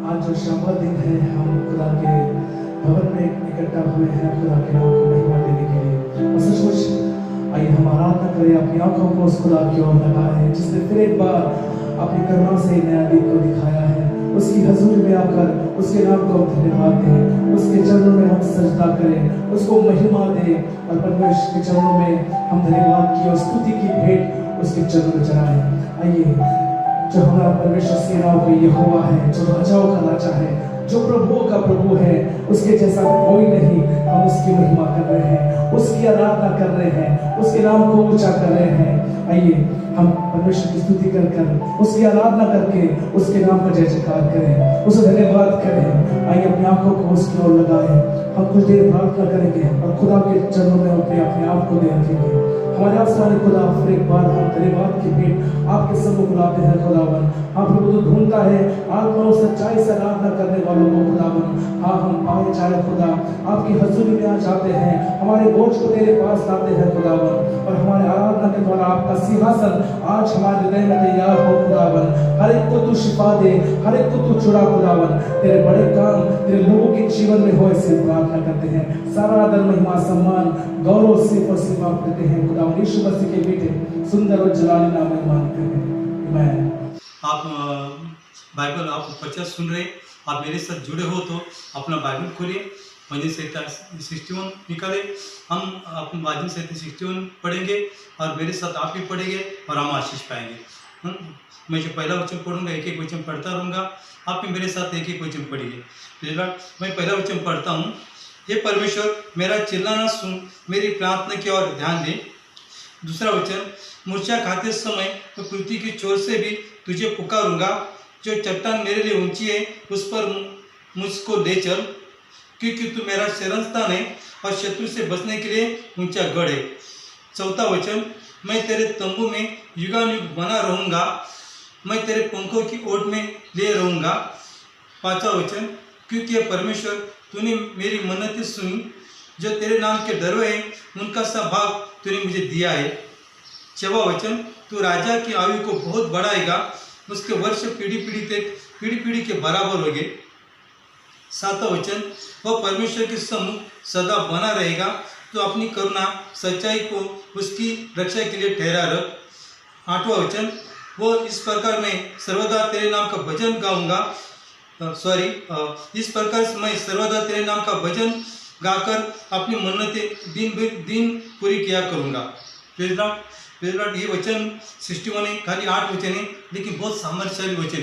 आज जो शंबा दिन है, हम खुदा के भवन में इकट्ठा हुए हैं खुदा के नाम को महिमा देने के लिए। और सचमुच आइए हम आराधना करें, अपनी आंखों को उस खुदा की ओर लगाएं जिसने फिर एक बार अपनी करुणा से नया दिन को दिखाया है। उसकी हजूरी में आकर उसके नाम को धन्यवाद दें, उसके चरणों में हम सजदा करें, उसको महिमा दें और परमेश्वर के चरणों में हम धन्यवाद की और स्तुति की भेंट उसके चरणों में चढ़ाएं। आइए, जो हमारा परमेश्वर सेनाओं का यहोवा है, जो राजाओं का राजा है, जो प्रभुओं का प्रभु है, उसके जैसा कोई नहीं। हम उसकी महिमा कर रहे हैं, उसकी आराधना कर रहे हैं, उसके नाम को ऊंचा कर रहे हैं। आइए हम परमेश्वर की स्तुति कर उसकी आराधना करके उसके नाम का जय जयकार करें, उसे धन्यवाद करें। आइए अपनी आंखों को उसकी ओर लगाएं, हम कुछ देर प्रार्थना करेंगे और खुदा के चरणों में अपने आप को दे रखेंगे। हमारे आसमानी खुदा, फिर एक बार हम धन्यवाद की भेंट आपके सम्मुख लाते हैं खुदावन। हाँ प्रभु, तो ढूंढता है आत्मा और सच्चाई से आराधना करने वालों को खुदावन। हाँ हम पाए जाए खुदा, आपकी हजूरी में आ जाते हैं, हमारे बोझ को तेरे पास लाते हैं खुदावन। और हमारे आराधना के द्वारा आपका सिंहासन आज हमारे हृदय में तैयार हो खुदावन। हर एक को तू शिफा दे, हर एक को तू छुड़ा खुदावन। तेरे बड़े काम तेरे लोगों के जीवन में हो, ऐसे प्रार्थना करते हैं। सारा आदर, महिमा, सम्मान, गौरव सिर्फ और सिर्फ आप देते हैं खुदावन। यीशु मसीह के बेटे सुंदर और जलाली नाम में मांगते हैं, आमीन। आप बाइबल आप पचास सुन रहे, आप मेरे साथ जुड़े हो तो अपना बाइबल खोलिए, भजन संहिता 61 निकाले। हम अपने भजन संहिता 61 पढ़ेंगे और मेरे साथ आप भी पढ़ेंगे और हम आशीष पाएंगे। मैं जो पहला वचन पढ़ूंगा, एक एक वचन पढ़ता रहूँगा, आप भी मेरे साथ एक एक वचन पढ़िए। मैं पहला वचन पढ़ता हूँ। हे परमेश्वर, मेरा चिल्लाना सुन, मेरी प्रार्थना की ओर ध्यान दे। दूसरा वचन, मूर्छा खाते समय मैं पृथ्वी की चोर से भी तुझे पुकारूंगा। जो चट्टान मेरे लिए ऊंची है उस पर मुझको ले चल, क्योंकि तू मेरा शरणस्थान है और शत्रु से बचने के लिए ऊंचा गढ़ है। चौथा वचन, मैं तेरे तंबू में युगानुयुग बना रहूँगा, मैं तेरे पंखों की ओट में ले रहूँगा। पांचवा वचन, क्योंकि परमेश्वर तूने मेरी मन्नतें सुनी, जो तेरे नाम के डरवे हैं उनका सब भाग तूने मुझे दिया है। छठवां वचन, तू राजा की आयु को बहुत बढ़ाएगा, उसके वर्ष पीढ़ी पीढ़ी के बराबर होंगे। सातवां वचन, वह परमेश्वर के सम्मुख सदा बना रहेगा, तो अपनी करुणा सच्चाई को उसकी रक्षा के लिए ठहरा रख। आठवां वचन, वो इस प्रकार मैं सर्वदा तेरे नाम का भजन गाऊंगा, इस प्रकार मैं सर्वदा तेरे नाम का भजन गाकर अपनी मन्नतें दिन पूरी किया करूँगा। ये वचन 61 है, खाली 8 वचन है, लेकिन बहुत सामर्थ्यशाली वचन।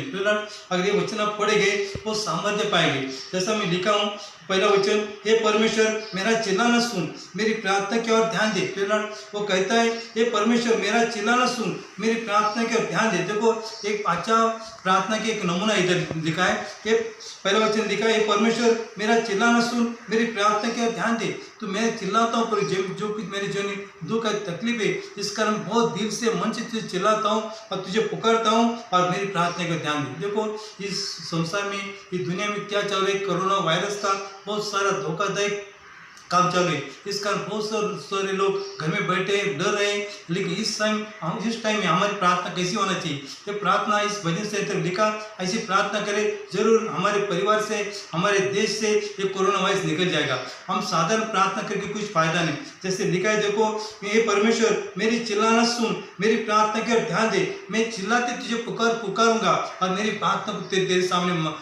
अगर ये वचन आप पढ़ेंगे बहुत सामर्थ्य पाएंगे। जैसा मैं लिखा हूँ, पहला वचन, हे परमेश्वर, मेरा चिल्लाना सुन, मेरी प्रार्थना की ओर ध्यान दे। वो कहता है, हे परमेश्वर, मेरा चिल्लाना सुन, मेरी प्रार्थना की ओर ध्यान दे। देखो, एक अच्छा प्रार्थना की एक नमूना इधर लिखा है। ये पहला वचन लिखा है, हे परमेश्वर, मेरा चिल्लाना सुन, मेरी प्रार्थना की ओर ध्यान दे। तो मैं चिल्लाता हूँ, पर जो कुछ मेरे जीवन दुख है, तकलीफ है, इस कारण बहुत दिल से मन से तुझे चिल्लाता हूँ और तुझे पुकारता हूँ और मेरी प्रार्थना को ध्यान दे। देखो, इस संसार में, इस दुनिया में क्या चल रहा है, कोरोना वायरस का बहुत सारा धोखादायक काम चल रहे, इस कारण बहुत सारे लोग घर में बैठे डर रहे हैं। लेकिन इस टाइम में हमारी प्रार्थना कैसी होना चाहिए? ये प्रार्थना इस भजन से लिखा, ऐसी प्रार्थना करें, जरूर हमारे परिवार से, हमारे देश से ये कोरोना वायरस निकल जाएगा। हम साधारण प्रार्थना करके कुछ फायदा नहीं। जैसे लिखा है, देखो, हे परमेश्वर, मेरी चिल्लाना सुन, मेरी प्रार्थना की ओर ध्यान दे। मैं चिल्लाते तुझे पुकारूंगा और मेरी प्रार्थना को तेरे सामने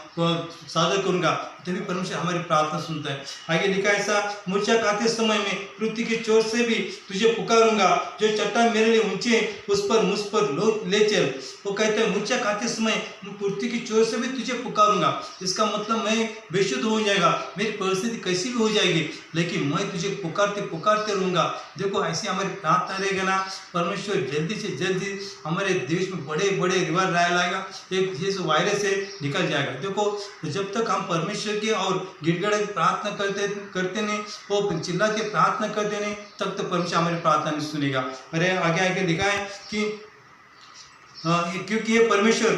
सादर करूंगा, तभी परमेश्वर हमारी प्रार्थना सुनता है। आगे लिखा है ऐसा, मूर्छा खाते समय में पृथ्वी के चोर से भी तुझे पुकारूंगा, जो चट्टान मेरे लिए ऊंचे उस पर मुझ पर ले चल। वो कहते हैं, मूर्छा खाते समय पृथ्वी की चोर से भी तुझे पुकारूंगा। इसका मतलब मैं बेशुद्ध हो जाएगा, मेरी परिस्थिति कैसी भी हो जाएगी, लेकिन मैं तुझे पुकारते रहूंगा। देखो, ऐसी हमारी प्रार्थना रहेगा ना, परमेश्वर जल्दी से जल्दी हमारे देश में बड़े रिवाज लाएगा, एक ये जो वायरस है निकल जाएगा। देखो, तो जब तक हम परमेश्वर की और गिड़गड़ प्रार्थना करते नहीं, वो चिल्ला के प्रार्थना करते नहीं, तब तक परमेश्वर हमारी प्रार्थना नहीं सुनेगा। अरे आगे लिखा है कि क्योंकि ये परमेश्वर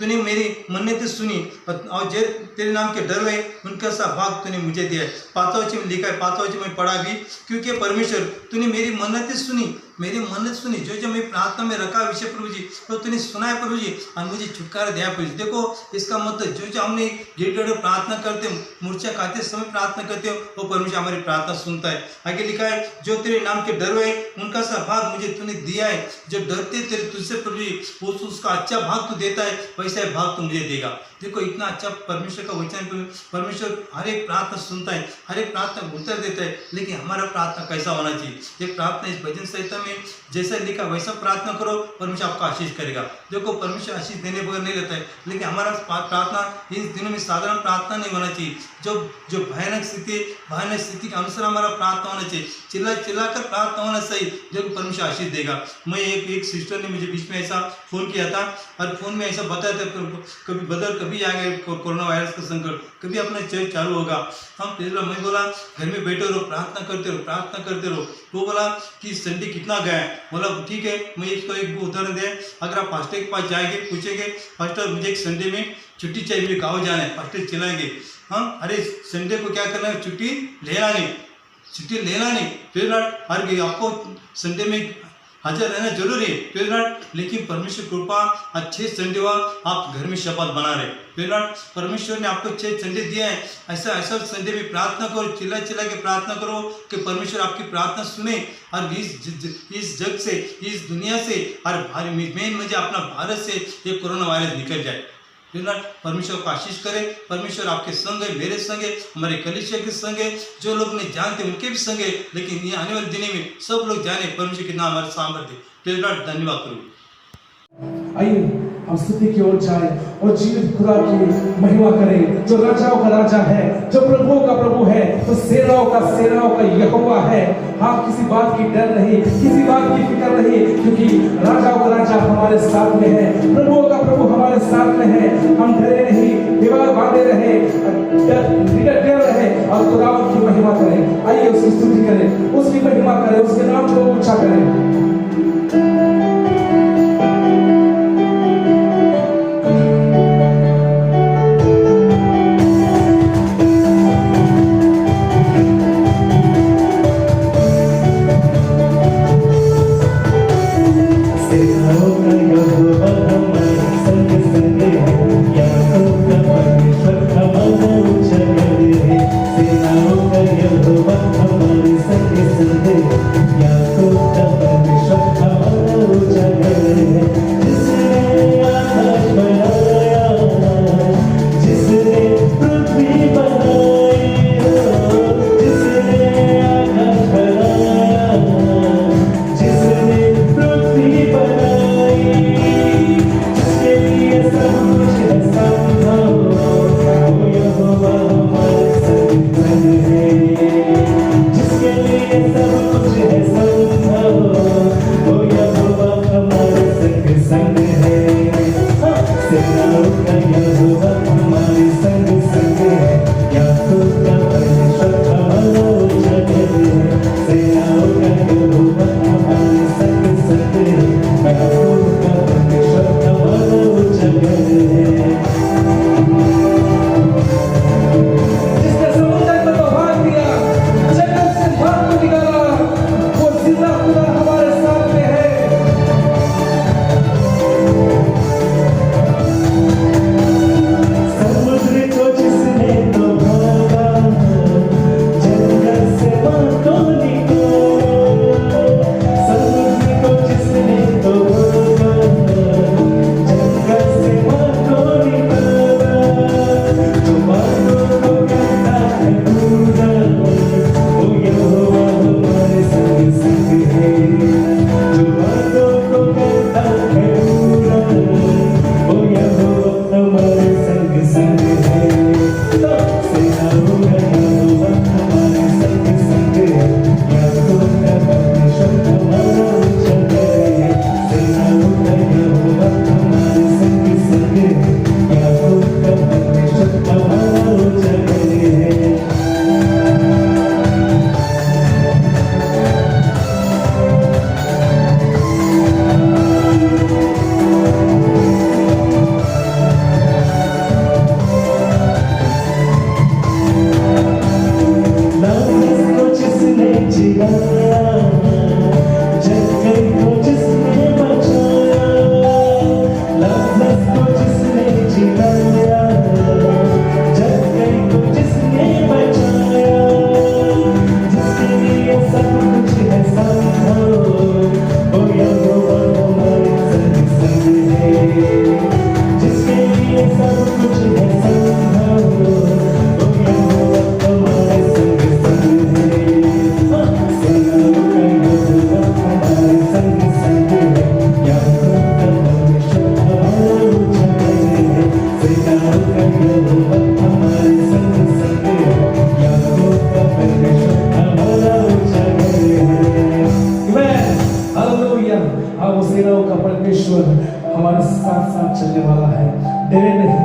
तूने मेरी मन्नतें सुनी और जे तेरे नाम के डर है उनका सा भाग तूने मुझे दिया है। 5वां वचन में लिखा है, 5वां वचन में पढ़ा भी, क्योंकि परमेश्वर तूने मेरी मन्नतें सुनी मेरी मन्नत सुनी, जो जो मैं प्रार्थना में रखा विषय प्रभु जी, तो तूने सुना है प्रभु जी, और मुझे छुटकारा दिया प्रभु जी। देखो इसका मतलब जो जो हमने गिड़गिड़े प्रार्थना करते, मूर्छा खाते समय प्रार्थना करते हो, वो परमेश्वर हमारी प्रार्थना सुनता है। आगे लिखा है, जो तेरे नाम के डर है उनका सा भाग मुझे तूने दिया है। जो डरते तेरे तुझसे प्रभु जी, उसका अच्छा भाग तू देता है, वैसा भाग तू मुझे देगा। देखो इतना अच्छा परमेश्वर का वचन, परमेश्वर हर एक प्रार्थना सुनता है, हर एक प्रार्थना उत्तर देता है, लेकिन हमारा प्रार्थना कैसा होना चाहिए। ये प्रार्थना इस भजन संहिता में जैसा लिखा वैसा प्रार्थना करो, परमेश्वर आपको आशीष करेगा। देखो परमेश्वर आशीष देने बगैर नहीं लेता है, लेकिन हमारा प्रार्थना इन दिनों में साधारण प्रार्थना नहीं होना चाहिए। जो भयानक स्थिति के अनुसार हमारा प्रार्थना होना चाहिए, चिल्ला कर प्रार्थना होना चाहिए, देखो परमेश्वर आशीष देगा। मैं एक सिस्टर ने मुझे बीच में ऐसा फ़ोन किया था, और फ़ोन में ऐसा बताया था, कभी आएगा कोरोना वायरस का संकट, कभी अपना चर्च चालू होगा। हम मैं बोला घर में बैठे रहो, प्रार्थना करते रहो। वो बोला कि संडे कितना गया है, बोला ठीक है। मैं इसको एक उदाहरण दे, अगर आप पास्टर के पास जाएंगे, पूछेंगे पास्टर मुझे एक संडे में छुट्टी चाहिए, मुझे गाँव जाना है, पास्टर चिल्लाएंगे हाँ अरे संडे को क्या करना है, छुट्टी लेना नहीं। फिर अरे आपको संडे में हाजिर रहना जरूरी है, फिर लेकिन परमेश्वर कृपा अच्छे संडे हुआ, आप घर में शपथ बना रहे, फिर परमेश्वर ने आपको 6 संडे दिया है। ऐसा संडे में प्रार्थना करो, चिल्ला के प्रार्थना करो कि परमेश्वर आपकी प्रार्थना सुने, और इस जग से, इस दुनिया से, और मेन मुझे अपना भारत से ये कोरोना वायरस निकल जाए। परमेश्वर को आशीष करे। परमेश्वर आपके संग है, मेरे संग है, हमारे कलीसिया के संग है, जो लोग नहीं जानते उनके भी संग है, लेकिन ये आने वाले दिनों में सब लोग जाने परमेश्वर कितना हमारे सामर्थ्य। धन्यवाद प्रभु। आइए हम स्तुति की ओर जाए और जीवित खुदा की महिमा करें, जो राजाओं का राजा है, जो प्रभुओं का प्रभु है, जो सेनाओं का यहोवा है। हाँ, किसी बात की डर नहीं, किसी बात की फिक्र नहीं, क्योंकि राजाओं का राजा हमारे साथ में है, प्रभुओं का प्रभु हमारे साथ में है। हम डरे नहीं, दीवार बांधे रहे, डरे रहे और खुदा की महिमा करें। आइए उसकी स्तुति करें, उसकी महिमा करें, उसके नाम को ऊंचा करें। हमारे साथ साथ चलने वाला है। डरे नहीं,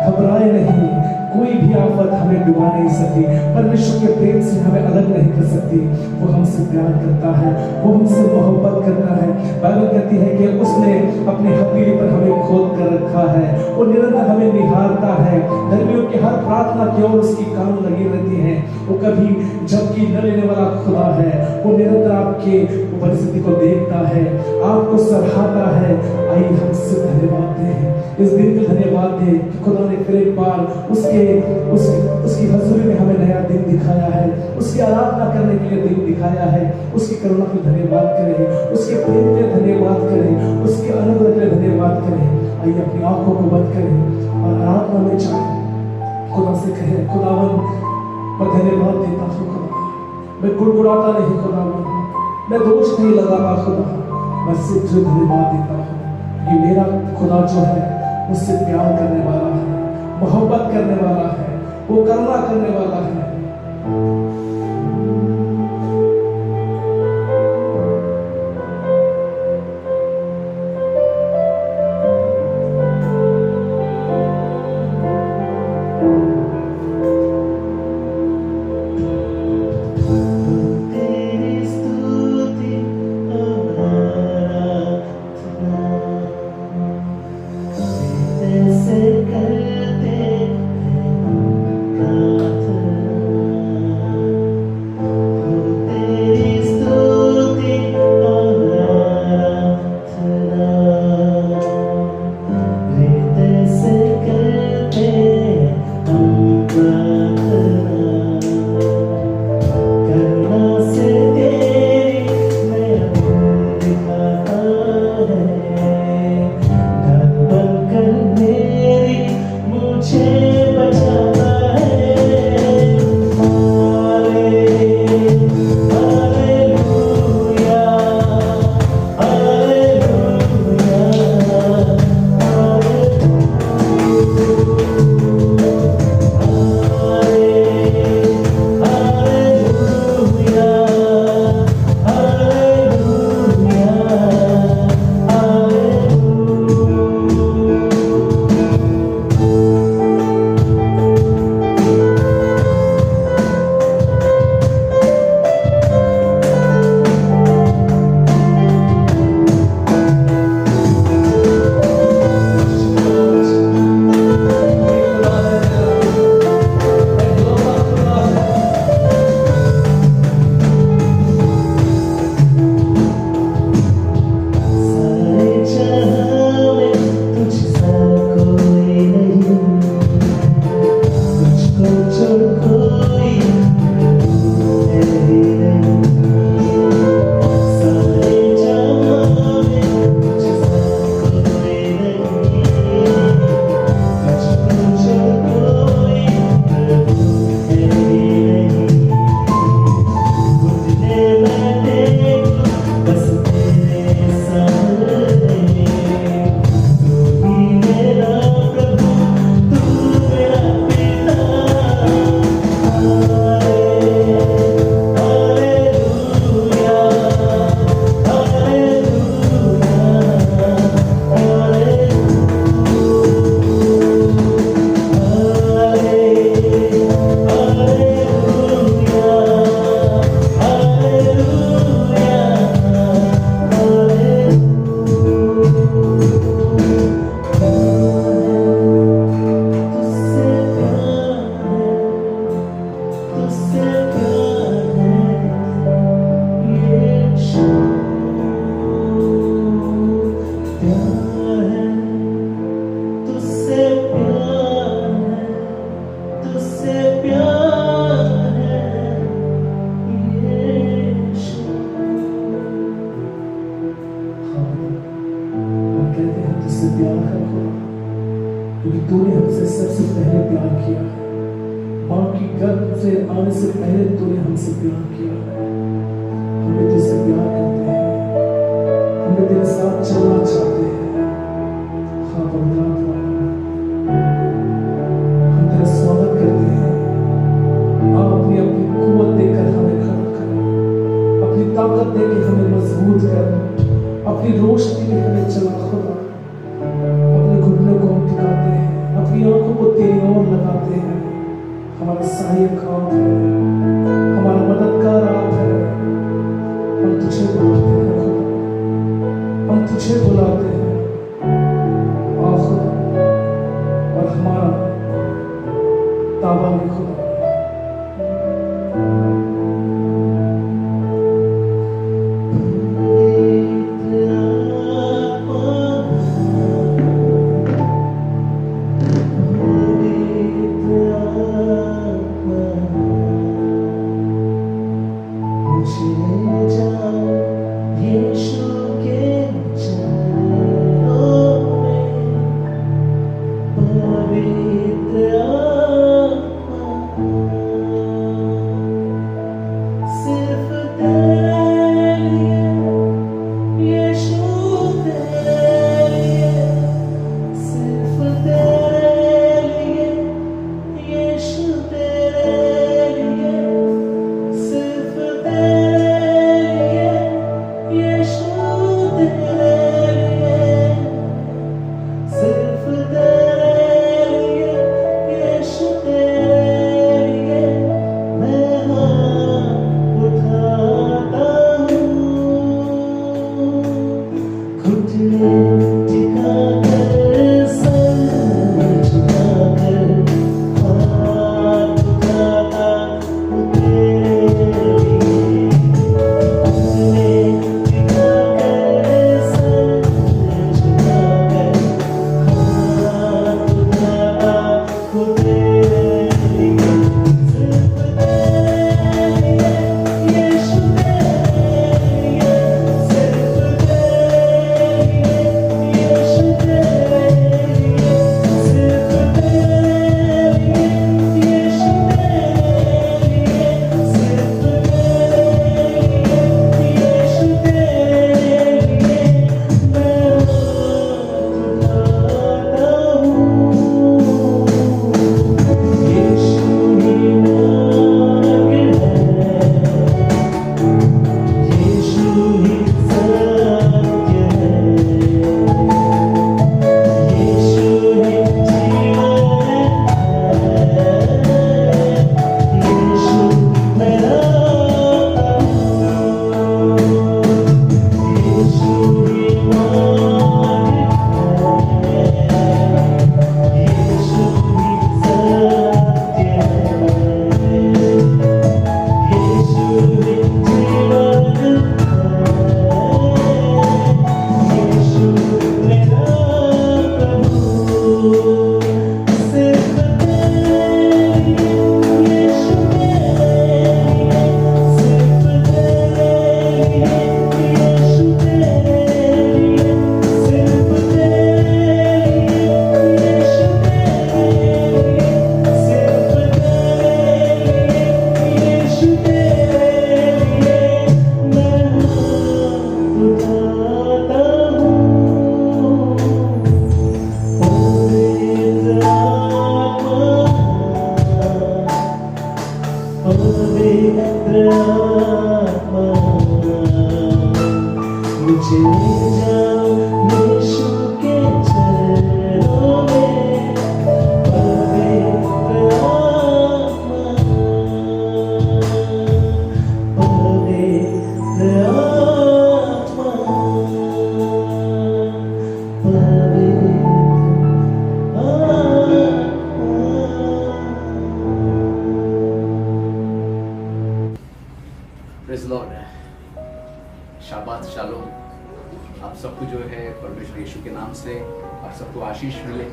घबराए नहीं, कोई भी आफत हमें डुबा नहीं सकती, परमेश्वर के प्रेम से हमें अलग नहीं कर सकती। वो हमसे प्यार करता है, वो हमसे मोहब्बत करता है। बाइबल कहती है कि उसने अपनी हथेली पर हमें खोद कर रखा है, वो निरंतर हमें निहारता है। धर्मियों की हर प्रार्थना की ओर उसकी कान लगी रहती है। वो कभी झपकी न लेने वाला खुदा है, वो निरंतर आपके परिस्थिति को देखता है, आपको सराहता है। आइए हम सिर्फ धन्यवाद दें, इस दिन के धन्यवाद दें कि खुदा ने फिर एक बार उसकी हजूरी में हमें नया दिन दिखाया है, उसकी आराधना करने के लिए दिन दिखाया है। उसकी करुणा के धन्यवाद करें, उसके प्रेम के धन्यवाद करें, उसके अनुग्रह के धन्यवाद करें। आइए अपनी आंखों को बंद करें और आराधना में जाएं, खुदा से कहें, खुदावन मैं धन्यवाद देता हूँ खुदा, मैं गुड़गुड़ाता नहीं खुदावन, मैं दोष नहीं लगाता खुदा, मैं सिर्फ धन्यवाद देता हूँ कि मेरा खुदा जो है मुझसे प्यार करने वाला है, मोहब्बत करने वाला है, वो करुणा करने वाला है। क्योंकि तूने हमसे सबसे पहले प्यार किया है। माँ की गर्भ से आने से पहले तूने हमसे प्यार किया है। हमें तुझसे प्यार करते हैं, हमें तेरे साथ चलना चाहते हैं। हाँ परमात्मा, हम तेरा स्वागत करते हैं। आप अपनी अपनी कुव्वत देकर हमें खड़ा करें, अपनी ताकत देकर हमें मजबूत कर, अपनी रोशनी में हमें चला खुदा। सहायक आप है, हमारा मददगार आप है। हम तुझे बुलाते हैं खुदा, हम तुझे बुलाते हैं आ खुदा, और हमारा ताबा भी खुदा। प्रेज़ लॉर्ड, शाबात शालोम। आप सबको जो है परमेश्वर यीशु के नाम से आप सबको आशीष मिले।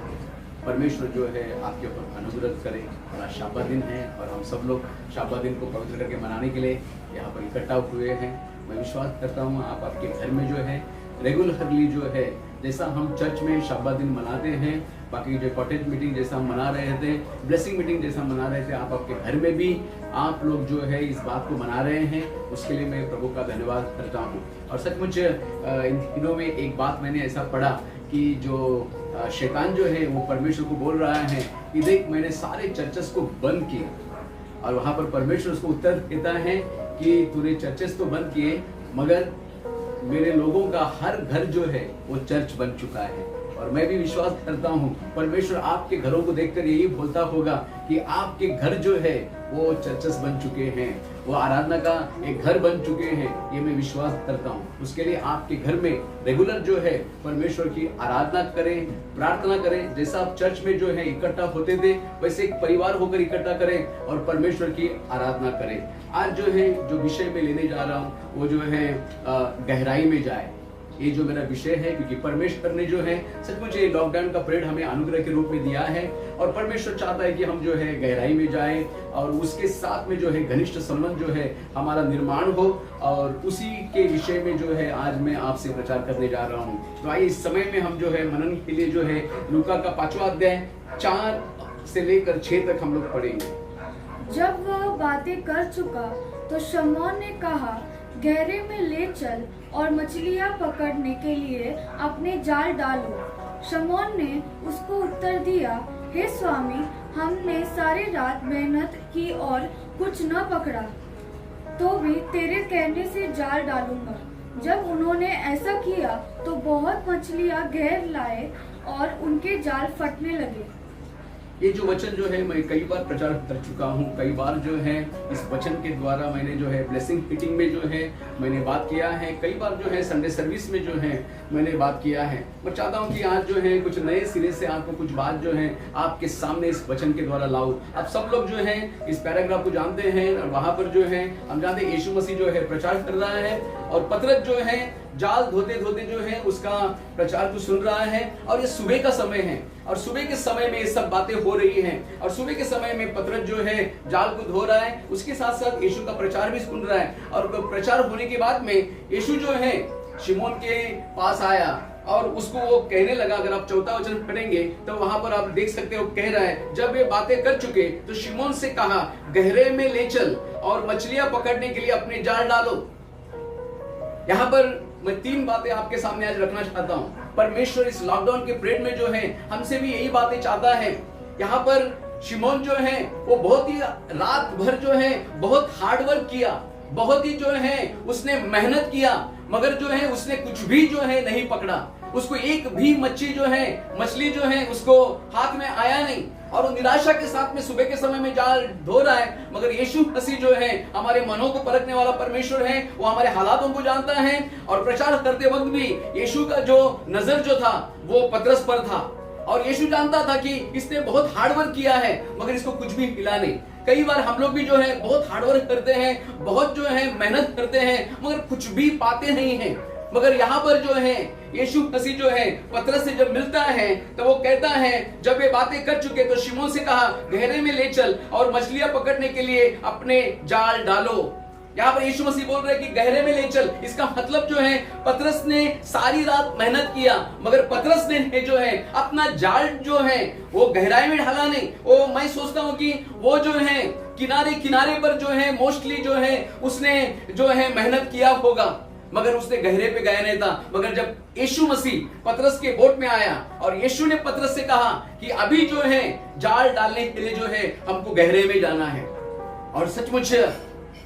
परमेश्वर जो है आपके ऊपर अनुग्रह करे। और आज शाबा दिन है और हम सब लोग शाबा दिन को पवित्र करके मनाने के लिए यहाँ पर इकट्ठा हुए हैं। मैं विश्वास करता हूँ आप आपके घर में जो है रेगुलरली जो है जैसा हम चर्च में शाबा दिन मनाते हैं, बाकी जो कॉटेज मीटिंग जैसा हम मना रहे थे, ब्लेसिंग मीटिंग जैसा मना रहे थे, आप आपके घर में भी आप लोग जो है इस बात को मना रहे हैं। उसके लिए मैं प्रभु का धन्यवाद करता हूँ। और सचमुच इन दिनों में एक बात मैंने ऐसा पढ़ा कि जो शैतान जो है वो परमेश्वर को बोल रहा है कि देख मैंने सारे चर्चेस को बंद किए, और वहाँ पर परमेश्वर उसको उत्तर देता है कि तूने चर्चेस तो बंद किए मगर मेरे लोगों का हर घर जो है वो चर्च बन चुका है। और मैं भी विश्वास करता हूँ परमेश्वर आपके घरों को देखकर यही बोलता होगा कि आपके घर जो है वो चर्चेस बन चुके हैं, वो आराधना का एक घर बन चुके हैं। ये मैं विश्वास करता हूँ। उसके लिए आपके घर में रेगुलर जो है परमेश्वर की आराधना करें, प्रार्थना करें। जैसा आप चर्च में जो है इकट्ठा होते थे वैसे एक परिवार होकर इकट्ठा करें और परमेश्वर की आराधना करें। आज जो है जो विषय में लेने जा रहा हूँ वो जो है गहराई में जाए, ये जो मेरा विषय है, क्योंकि परमेश्वर ने जो है सचमुच ये लॉकडाउन का पीरियड हमें अनुग्रह के रूप में दिया है और परमेश्वर चाहता है कि हम जो है गहराई में जाएं और उसके साथ में जो है घनिष्ठ संबंध जो है हमारा निर्माण हो। और उसी के विषय में जो है आज मैं आपसे प्रचार करने जा रहा हूँ। तो आइए इस समय में हम जो है मनन के लिए जो है लूका का 5वां अध्याय 4 से लेकर 6 तक हम लोग पढ़ेंगे। जब वह बातें कर चुका तो शमौन ने कहा, गहरे में ले चल और मछलियां पकड़ने के लिए अपने जाल डालो। शमौन ने उसको उत्तर दिया, हे स्वामी, हमने सारी रात मेहनत की और कुछ न पकड़ा, तो भी तेरे कहने से जाल डालूंगा। जब उन्होंने ऐसा किया तो बहुत मछलियां घेर लाए और उनके जाल फटने लगे। ये जो वचन जो है मैं कई बार प्रचार कर चुका हूँ। कई बार जो है इस वचन के द्वारा मैंने जो है ब्लेसिंग मीटिंग में जो है मैंने बात किया है। कई बार जो है संडे सर्विस में जो है मैंने बात किया है। मैं चाहता हूँ कि आज जो है कुछ नए सिरे से आपको कुछ बात जो है आपके सामने इस वचन के द्वारा लाऊं। आप सब लोग जो है इस पैराग्राफ को जानते हैं और वहां पर जो है हम जानते हैं यीशु मसीह जो है प्रचार कर रहा है और पतरस जो है जाल धोते धोते जो है उसका प्रचार को सुन रहा है। और ये सुबह का समय है और सुबह के समय में ये सब बातें हो रही हैं और सुबह के समय में पतरस जो है जाल को धो रहा है, उसके साथ साथ यीशु का प्रचार भी सुन रहा है। और प्रचार होने के बाद में यीशु जो है शिमोन के पास आया और उसको वो कहने लगा। अगर आप 4वां वचन पढ़ेंगे तो वहां पर आप देख सकते हो, कह रहा है, जब ये बातें कर चुके तो शिमोन से कहा, गहरे में ले चल और मछलियां पकड़ने के लिए अपने जाल डालो। यहाँ पर मैं 3 बातें आपके सामने आज रखना चाहता हूँ। परमेश्वर इस लॉकडाउन के पीरियड में जो है हमसे भी यही बातें चाहता है। यहाँ पर शिमोन जो है वो बहुत ही रात भर जो है बहुत हार्ड वर्क किया, बहुत ही जो है उसने मेहनत किया, मगर जो है उसने कुछ भी जो है नहीं पकड़ा। उसको एक भी मछली जो है उसको हाथ में आया नहीं और वो निराशा के साथ में सुबह के समय में जाल धो रहा है। मगर यीशु मसीह जो है हमारे मनों को परखने वाला परमेश्वर है, वो हमारे हालातों को जानता है। और प्रचार करते वक्त भी यीशु का जो नजर जो था वो पतरस पर था और यीशु जानता था कि इसने बहुत हार्डवर्क किया है मगर इसको कुछ भी मिला नहीं। कई बार हम लोग भी जो है बहुत हार्डवर्क करते हैं, बहुत जो है मेहनत करते हैं मगर कुछ भी पाते नहीं हैं। मगर यहाँ पर जो है यीशु मसीह जो है पतरस से जब मिलता है तो वो कहता है, जब ये बातें कर चुके तो शिमोन से कहा, गहरे में ले चल और मछलियां पकड़ने के लिए अपने जाल डालो। यहाँ पर यीशु मसीह बोल रहे हैं कि गहरे में ले चल। इसका मतलब जो है पतरस ने सारी रात मेहनत किया मगर पतरस ने जो है अपना जाल जो है वो गहराई में डाला नहीं। वो मैं सोचता हूँ कि वो जो है किनारे किनारे पर जो है मोस्टली जो है उसने जो है मेहनत किया होगा मगर उसने गहरे पे गया नहीं था। मगर जब यीशु मसीह पतरस के बोट में आया और यीशु ने पतरस से कहा कि अभी जो है जाल डालने के लिए जो है हमको गहरे में जाना है। और सचमुच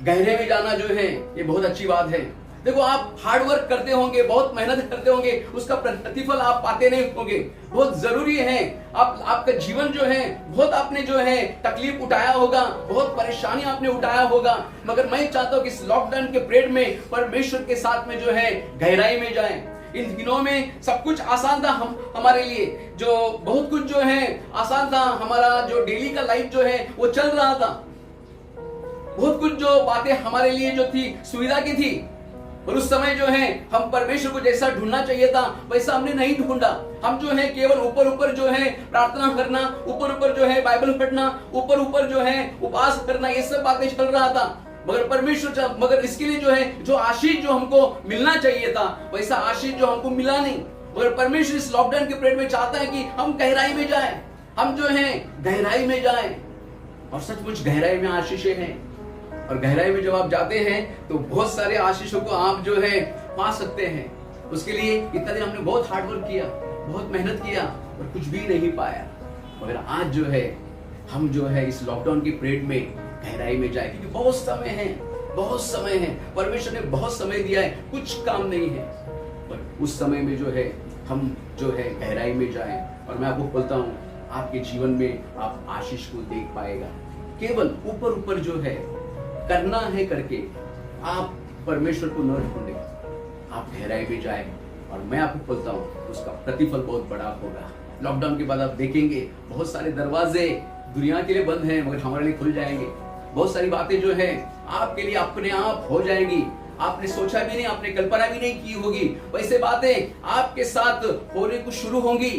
गहरे में जाना जो है ये बहुत अच्छी बात है। देखो, आप हार्ड वर्क करते होंगे, बहुत मेहनत करते होंगे, उसका प्रतिफल आप पाते नहीं होंगे। बहुत जरूरी है, आपका जीवन जो है बहुत आपने जो है तकलीफ उठाया होगा, बहुत परेशानी आपने उठाया होगा। मगर मैं चाहता हूँ कि इस लॉकडाउन के पीरियड में परमेश्वर के साथ में जो है गहराई में जाएं। इन दिनों में सब कुछ आसान था हमारे लिए, जो बहुत कुछ जो है आसान था। हमारा जो डेली का लाइफ जो है वो चल रहा था। बहुत कुछ जो बातें हमारे लिए जो थी सुविधा की थी और उस समय जो है हम परमेश्वर को जैसा ढूंढना चाहिए था वैसा हमने नहीं ढूंढा। हम जो है केवल ऊपर ऊपर जो है प्रार्थना करना, ऊपर ऊपर जो है बाइबल पढ़ना, ऊपर ऊपर जो है उपवास करना, ये सब बातें चल रहा था। मगर परमेश्वर मगर इसके लिए जो है जो आशीष जो हमको मिलना चाहिए था वैसा आशीष जो हमको मिला नहीं। मगर परमेश्वर इस लॉकडाउन के पीरियड में चाहता है कि हम गहराई में जाएं, हम जो है गहराई में जाएं। और सचमुच गहराई में आशीषें हैं और गहराई में जब आप जाते हैं तो बहुत सारे आशीषों को आप जो है पा सकते हैं। उसके लिए इतना दिन हमने बहुत हार्डवर्क किया, बहुत मेहनत किया और कुछ भी नहीं पाया। मगर आज जो है हम जो है इस लॉकडाउन के पीरियड में गहराई में जाए, क्योंकि बहुत समय है, बहुत समय है। परमेश्वर ने बहुत समय दिया है, कुछ काम नहीं है। पर उस समय में जो है हम जो है गहराई में जाएं। और मैं आपको बोलता हूँ आपके जीवन में आप आशीष को देख पाएगा। केवल ऊपर ऊपर जो है करना है करके आप परमेश्वर को न ढूंढे, आप गहराई में जाए और मैं आपको बोलता हूँ उसका प्रतिफल बहुत बड़ा होगा। लॉकडाउन के बाद आप देखेंगे बहुत सारे दरवाजे दुनिया के लिए बंद हैं मगर हमारे लिए खुल जाएंगे। बहुत सारी बातें जो है आपके लिए अपने आप हो जाएंगी। आपने सोचा भी नहीं, आपने कल्पना भी नहीं की होगी, वैसे बातें आपके साथ होने को शुरू होंगी।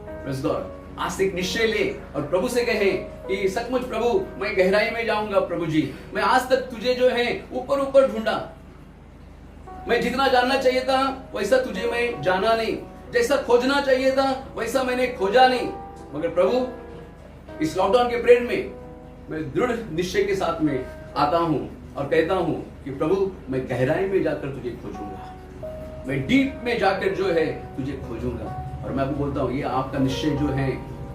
Praise God. आज से एक निश्चय ले और प्रभु से कहे कि सचमुच प्रभु मैं गहराई में जाऊंगा। प्रभु जी मैं आज तक तुझे जो है ऊपर ऊपर ढूंढा, मैं जितना जानना चाहिए था वैसा तुझे मैं जाना नहीं, जैसा खोजना चाहिए था वैसा मैंने खोजा नहीं। मगर प्रभु इस लॉकडाउन के पीरियड में मैं दृढ़ निश्चय के साथ में आता हूं और कहता हूं कि प्रभु मैं गहराई में जाकर तुझे खोजूंगा, मैं डीप में जाकर जो है तुझे खोजूंगा। और मैं आपको बोलता हूं ये आपका निश्चय जो है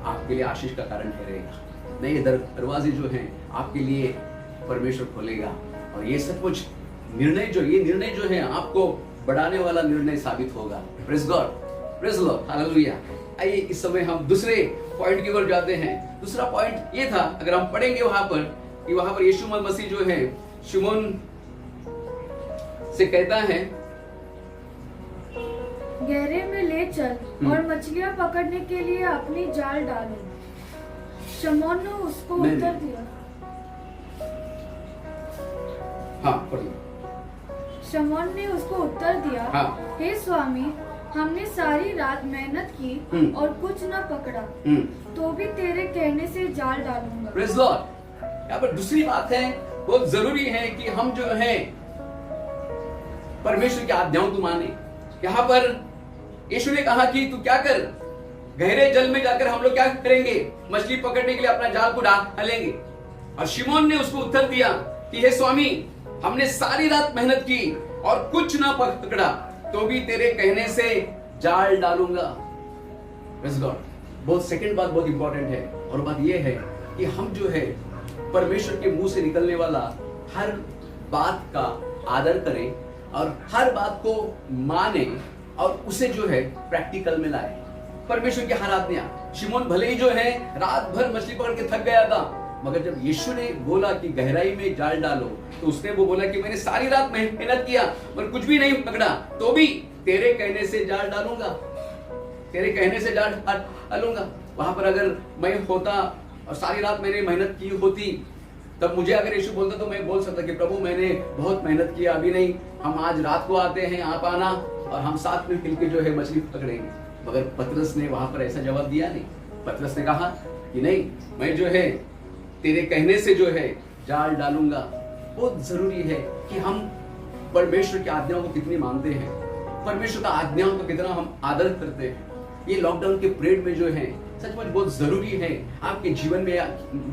आपके लिए आशीष का कारण ठहरेगा। नए दरवाजे जो हैं आपके लिए परमेश्वर खोलेगा और ये सचमुच ये निर्णय जो है आपको बढ़ाने वाला निर्णय साबित होगा। Praise God, praise Lord, hallelujah. आइए इस समय हम दूसरे पॉइंट की ओर जाते हैं। दूसरा पॉइंट ये था, अगर हम पढ़ेंगे वहां पर यीशु मसीह जो है शिमोन से कहता है गहरे में ले चल और मछलियां पकड़ने के लिए अपनी जाल डालो। शमौन ने उसको उत्तर दिया। हाँ पढ़िए। शमौन ने उसको उत्तर दिया, हाँ। हे स्वामी हमने सारी रात मेहनत की और कुछ न पकड़ा, तो भी तेरे कहने से जाल डालूंगा। Praise Lord. यहाँ पर दूसरी बात है, बहुत जरूरी है कि हम जो है परमेश्वर की आज्ञाओं को माने। यहाँ पर यीशु ने कहा कि तू क्या कर, गहरे जल में जाकर हम लोग क्या करेंगे, मछली पकड़ने के लिए अपना जाल को डालेंगे। और शिमोन ने उसको उत्तर दिया कि हे स्वामी हमने सारी रात मेहनत की और कुछ ना पकड़ा, तो भी तेरे कहने से जाल डालूंगा। Praise God. बहुत सेकंड बात बहुत इंपॉर्टेंट है और बात यह है कि हम जो है परमेश्वर के मुंह से निकलने वाला हर बात का आदर करें और हर बात को माने और उसे जो है प्रैक्टिकल में लाए। परमेश्वर की हर आज्ञा, शिमोन भले ही जो है रात भर मछली पकड़ के थक गया था, मगर जब यीशु ने बोला कि गहराई में जाल डालो, तो उसने वो बोला कि मैंने सारी रात मेहनत किया पर कुछ भी नहीं पकड़ा, तो भी तेरे कहने से जाल डालूंगा, तेरे कहने से जाल डालूंगा। वहां पर अगर मैं होता और सारी रात मैंने मेहनत की होती, तब मुझे अगर यीशु बोलता तो मैं बोल सकता कि प्रभु मैंने बहुत मेहनत किया, अभी नहीं, हम आज रात को आते हैं, आप आना और हम साथ में मिलकर जो है मछली पकड़ेंगे। मगर पतरस ने वहां पर ऐसा जवाब दिया नहीं। पतरस ने कहा कि नहीं, मैं जो है तेरे कहने से जो है जाल डालूंगा। बहुत जरूरी है कि हम परमेश्वर की आज्ञाओं को कितनी मानते हैं, परमेश्वर का आज्ञाओं का कितना हम आदर करते हैं। ये लॉकडाउन के पीरियड में जो है सचमुच बहुत जरूरी है आपके जीवन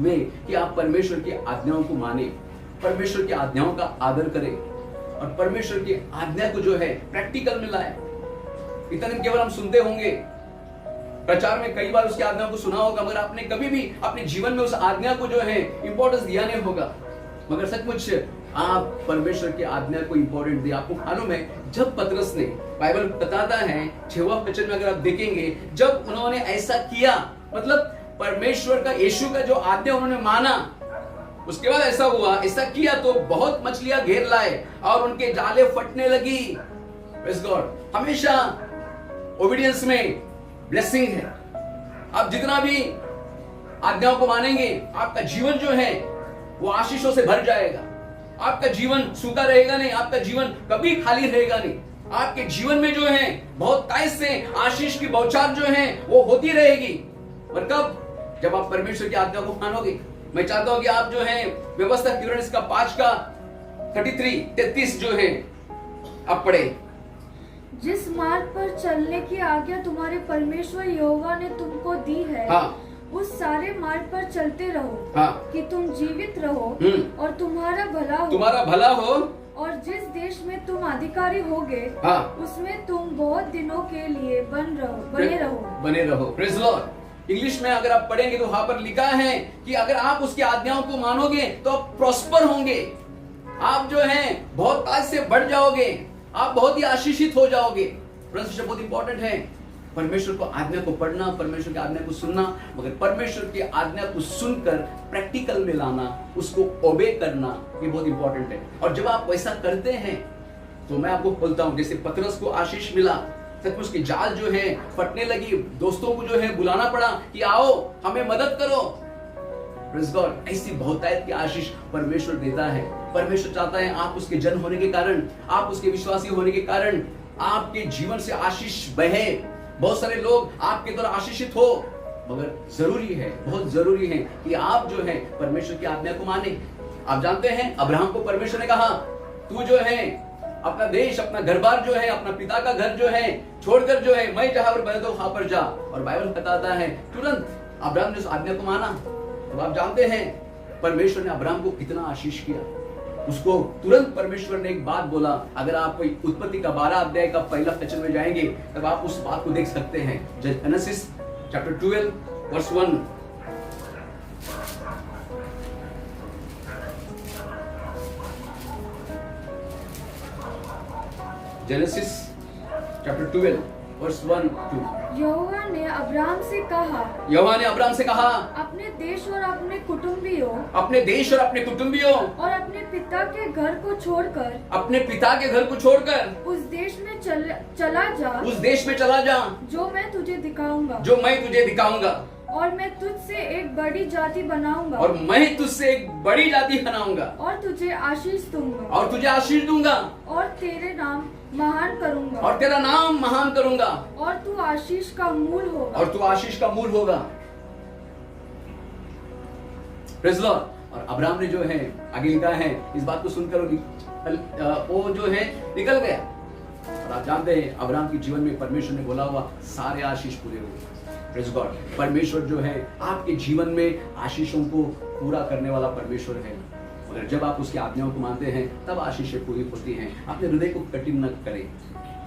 में कि आप परमेश्वर की आज्ञाओं को माने, परमेश्वर की आज्ञाओं का आदर करें और परमेश्वर की आज्ञा को जो है प्रैक्टिकल में लाए। इतना दिन केवल हम सुनते होंगे, प्रचार में कई बार उसकी आज्ञा को सुना होगा, मगर आपने कभी भी अपने जीवन में उस आज्ञा को जो है इंपॉर्टेंस दिया नहीं होगा। मगर सचमुच आप परमेश्वर की आज्ञा को इंपॉर्टेंट दिया। आपको मालूम है जब पतरस ने, बाइबल बताता है 6वां वचन में अगर आप देखेंगे, जब उन्होंने ऐसा किया, मतलब परमेश्वर का, यीशु का जो आज्ञा उन्होंने माना, उसके बाद ऐसा हुआ, ऐसा किया तो बहुत मछलियां घेर लाए और उनके जाले फटने लगी। Praise God. हमेशा ओबीडियंस में ब्लेसिंग है। आप जितना भी आज्ञाओं को मानेंगे, आपका जीवन जो है वो आशीषों से भर जाएगा। आपका जीवन सूखा रहेगा नहीं, आपका जीवन कभी खाली रहेगा नहीं। आपके जीवन में जो है बहुत तेज से आशीष की बौछार जो है वो होती रहेगी। और कब? जब आप परमेश्वर की आज्ञा को मानोगे। मैं चाहता हूं कि आप जो है व्यवस्था विवरण इसका 5 का 33 जो है आप पढ़े। जिस मार्ग पर चलने की आज्ञा तुम्हारे परमेश्वर यहोवा ने तुमको दी है, हाँ। उस सारे मार्ग पर चलते रहो, हाँ। कि तुम जीवित रहो और तुम्हारा भला हो और जिस देश में तुम अधिकारी होगे, हाँ। उसमें तुम बहुत दिनों के लिए बने रहो। Praise Lord. इंग्लिश में अगर आप पढ़ेंगे तो वहां पर लिखा है कि अगर आप उसकी आज्ञाओं को मानोगे तो आप प्रॉस्पर होंगे, आप जो है बहुत तेज से बढ़ जाओगे, आप बहुत ही आशीषित हो जाओगे। बहुत इंपॉर्टेंट है। परमेश्वर को आज्ञा को पढ़ना, परमेश्वर की आज्ञा को सुनना, मगर परमेश्वर की आज्ञा को सुनकर प्रैक्टिकल में लाना, उसको ओबे करना, ये बहुत इंपॉर्टेंट है। और जब आप वैसा करते हैं तो मैं आपको बोलता हूं, जैसे पतरस को आशीष मिला, सचमुच की जाल जो है फटने लगी, दोस्तों को जो है बुलाना पड़ा कि आओ हमें मदद करो। प्रेज़ गॉड, ऐसी बहुतायत की आशीष परमेश्वर देता है। परमेश्वर चाहता है आप उसके जन होने के कारण, आप उसके विश्वासी होने के कारण आपके जीवन से आशीष बहे, बहुत सारे लोग आपके द्वारा आशीषित हो। मगर जरूरी है, बहुत जरूरी है कि आप जो है परमेश्वर की आज्ञा को माने। आप जानते हैं अब्राहम को परमेश्वर ने कहा तू जो है अपना देश, अपना घर बार जो है, अपना पिता का घर जो है छोड़कर जो है मैं जहां पर बैठा हूं वहां पर जा। और बाइबल बताता है तुरंत अब्राहम ने उस आज्ञा को माना। तो आप जानते हैं परमेश्वर ने अब्राहम को कितना आशीष किया। उसको तुरंत परमेश्वर ने एक बात बोला। अगर आप कोई उत्पत्ति का 12 अध्याय का पहला वचन में जाएंगे तब आप उस बात को देख सकते हैं। Genesis chapter 12 verse 1। Genesis chapter 12 verse 1-2। यहोवा ने अब्राहम से कहा, अपने देश और अपने कुटुंबियों और अपने पिता के घर को छोड़कर उस देश में चला जा जो मैं तुझे दिखाऊंगा और मैं तुझसे एक बड़ी जाति बनाऊंगा और तुझे आशीष दूंगा और तेरा नाम महान करूंगा और तू आशीष का मूल होगा। Praise Lord. और अब्राहम ने जो है आगे लिखा है, इस बात को सुनकर वो जो है निकल गया। और आप जानते हैं अब्राहम के जीवन में परमेश्वर ने बोला हुआ सारे आशीष पूरे हुए। Praise God. परमेश्वर जो है आपके जीवन में आशीषों को पूरा करने वाला परमेश्वर है। मगर जब आप उसकी आज्ञाओं को मानते हैं तब आशीषें पूरी होती हैं। अपने हृदय को कठिन न करें,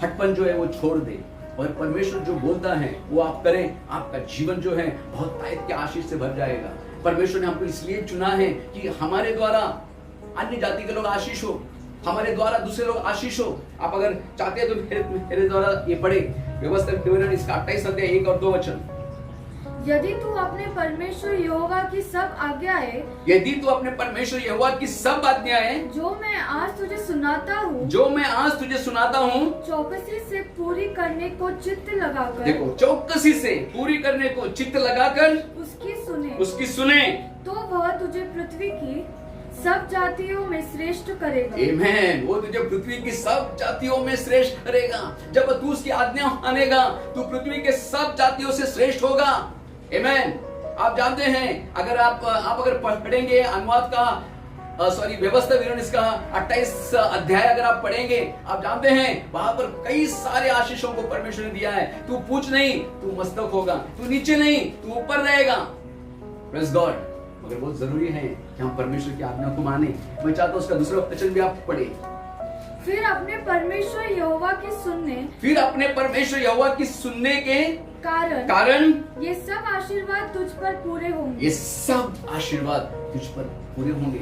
हटपन जो है वो छोड़ दे और परमेश्वर जो बोलता है वो आप करें। आपका जीवन जो है बहुत तायत के आशीष से भर जाएगा। परमेश्वर ने हमको इसलिए चुना है कि हमारे द्वारा अन्य जाति के लोग आशीष हो, हमारे द्वारा दूसरे लोग आशीष हो। आप अगर चाहते हैं तो मेरे द्वारा ये पढ़े व्यवस्था इसका 28 अध्याय 1 और 2 वचन। यदि तू अपने परमेश्वर यहोवा की सब आज्ञाएं जो मैं आज तुझे सुनाता हूँ चौकसी से पूरी करने को चित्त लगाकर, देखो चौकसी से पूरी करने को चित्त लगाकर उसकी सुने तो वह तुझे पृथ्वी की सब जातियों में श्रेष्ठ करेगा। आमीन। वो तुझे पृथ्वी की सब जातियों में श्रेष्ठ करेगा। जब तू उसकी आज्ञा मानेगा तू पृथ्वी के सब जातियों से श्रेष्ठ होगा। आमीन। आप जानते हैं अगर आप अगर पढ़ेंगे अनुवाद का व्यवस्था विवरण इसका 28 अध्याय अगर आप पढ़ेंगे, आप जानते हैं वहां पर कई सारे आशीषों को परमेश्वर ने दिया है। तू पूछ नहीं तू मस्तक होगा, तू नीचे नहीं तू ऊपर रहेगा। Praise God. मगर बहुत जरूरी है कि हम परमेश्वर की आज्ञा को माने। मैं चाहता हूँ उसका दूसरा वचन भी आप पढ़े। फिर अपने परमेश्वर यहोवा की सुनने के कारण ये सब आशीर्वाद तुझ पर पूरे होंगे।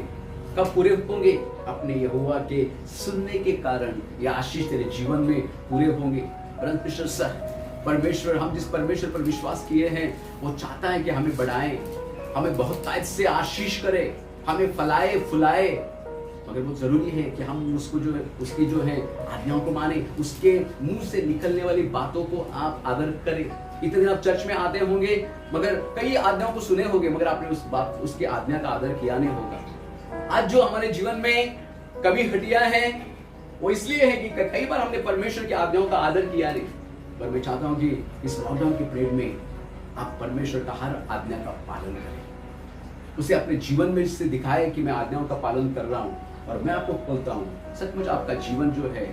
कब पूरे होंगे? अपने यहोवा के सुनने के कारण ये आशीष तेरे जीवन में पूरे होंगे। परमेश्वर, हम जिस परमेश्वर पर विश्वास किए हैं वो चाहता है कि हमें बढ़ाए, हमें बहुत तायत से आशीष करे, हमें फलाए फुलाए। मगर बहुत जरूरी है कि हम उसको जो है उसकी जो है आज्ञाओं को माने, उसके मुंह से निकलने वाली बातों को आप आदर करें। इतने दिन आप चर्च में आते होंगे मगर कई आज्ञाओं को सुने होंगे मगर आपने उसकी आज्ञा का आदर किया नहीं होगा। आज जो हमारे जीवन में कभी हटिया है वो इसलिए है कि कई बार हमने परमेश्वर की आज्ञाओं का आदर किया नहीं। पर मैं चाहता हूं कि इस लॉकडाउन के पीरियड में आप परमेश्वर का हर आज्ञा का पालन करें, उसे अपने जीवन में इससे दिखाए कि मैं आज्ञाओं का पालन कर रहा हूं। और मैं आपको बोलता हूं सचमुच आपका जीवन जो है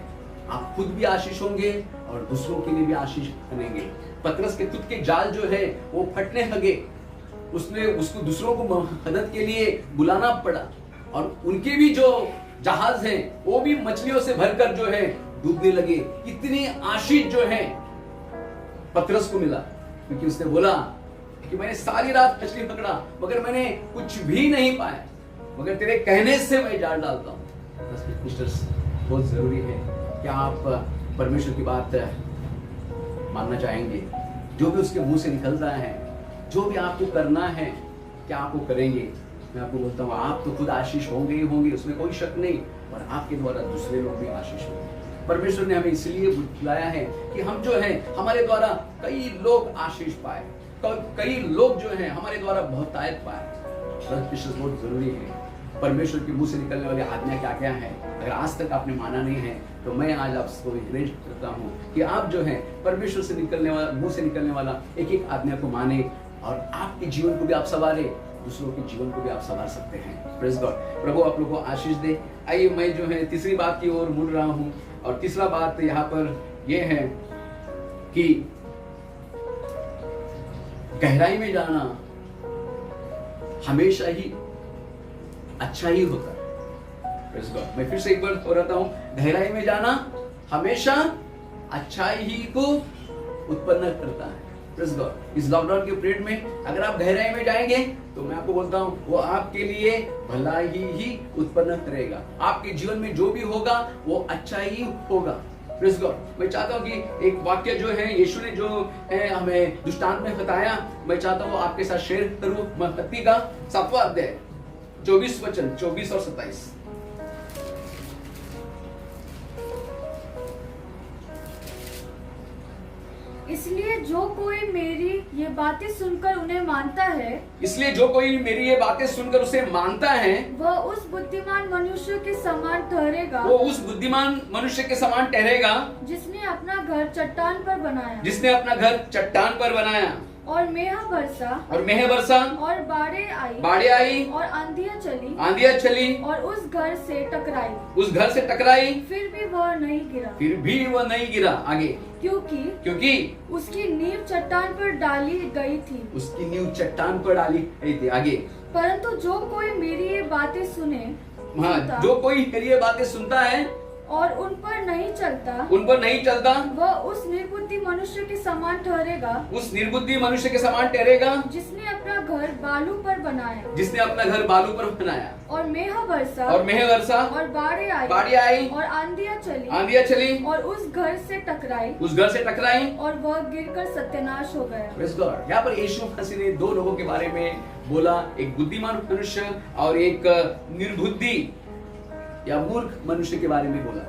आप खुद भी आशीष होंगे और दूसरों के लिए भी आशीष बनेंगे। पतरस के तुद के जाल जो है वो फटने लगे, उसको दूसरों को मदद के लिए बुलाना पड़ा और उनके भी जो जहाज हैं वो भी मछलियों से भरकर जो है डूबने लगे। इतनी आशीष जो है पतरस को मिला क्योंकि उसने बोला कि मैंने सारी रात मछली पकड़ा मगर मैंने कुछ भी नहीं पाया, मगर तेरे कहने से मैं जाल डालता हूं। बहुत जरूरी है कि आप परमेश्वर की बात मानना चाहेंगे। जो भी उसके मुंह से निकलता है, जो भी आपको करना है, क्या आपको करेंगे? मैं आपको बोलता हूँ, आप तो खुद आशीष होंगे ही होंगे, उसमें कोई शक नहीं, और आपके द्वारा दूसरे लोग भी आशीष होंगे। परमेश्वर ने हमें इसलिए बुलाया है कि हम जो है, हमारे द्वारा कई लोग आशीष पाए, कई लोग जो है हमारे द्वारा बहुतायत पाए। बहुत जरूरी है। परमेश्वर के मुंह से निकलने वाली आज्ञा क्या क्या है? अगर आज तक आपने माना नहीं है तो मैं आज आपको एनकरेज करता हूँ कि आप जो है परमेश्वर से निकलने वाला, मुंह से निकलने वाला एक एक आज्ञा को माने, और आपके जीवन को भी आप संवारे, दूसरों के जीवन को भी आप संवार सकते हैं। Praise God. प्रभु आप लोगों को आशीष दे। आइए मैं जो है तीसरी बात की ओर मुड़ रहा हूँ, और तीसरा बात यहाँ पर यह है कि गहराई में जाना हमेशा ही अच्छा ही होता है। Praise God। मैं फिर से एक बार दोहराता हूं, गहराई में जाना हमेशा अच्छाई ही को उत्पन्न करता है। Praise God। इस लॉकडाउन के पीरियड में अगर आप गहराई में जाएंगे तो मैं आपको बोलता हूं वो आपके लिए भला ही उत्पन्न करेगा। आपके जीवन में जो भी होगा वो अच्छा ही होगा। Praise God। मैं चाहता हूं कि एक वाक्य जो है यीशु ने जो है हमें दृष्टांत में बताया, मैं चाहता हूं आपके साथ शेयर करूं। मत्ती का 7वां अध्याय 24 वचन 24 और 27। इसलिए जो कोई मेरी ये बातें सुनकर उन्हें मानता है, इसलिए जो कोई मेरी ये बातें सुनकर उसे मानता है, वह उस बुद्धिमान मनुष्य के समान ठहरेगा, वो उस बुद्धिमान मनुष्य के समान ठहरेगा जिसने अपना घर चट्टान पर बनाया, जिसने अपना घर चट्टान पर बनाया, और मेह बरसा, और बाढ़े आई, और आंधियां चली, और उस घर से टकराई, फिर भी वह नहीं गिरा। आगे, क्योंकि उसकी नींव चट्टान पर डाली गई थी। आगे, परंतु जो कोई मेरी ये बातें सुनता है और उन पर नहीं चलता, वह उस निर्बुद्धि मनुष्य के समान ठहरेगा, जिसने अपना घर बालू पर बनाया, और मेह बरसा, और बाढ़े आई, और आंधियां चली, और उस घर से टकराई, और वह गिरकर सत्यानाश हो गया। यहाँ पर यीशु मसीह ने दो लोगों के बारे में बोला, एक बुद्धिमान मनुष्य और एक निर्बुद्धि या मूर्ख मनुष्य के बारे में बोला।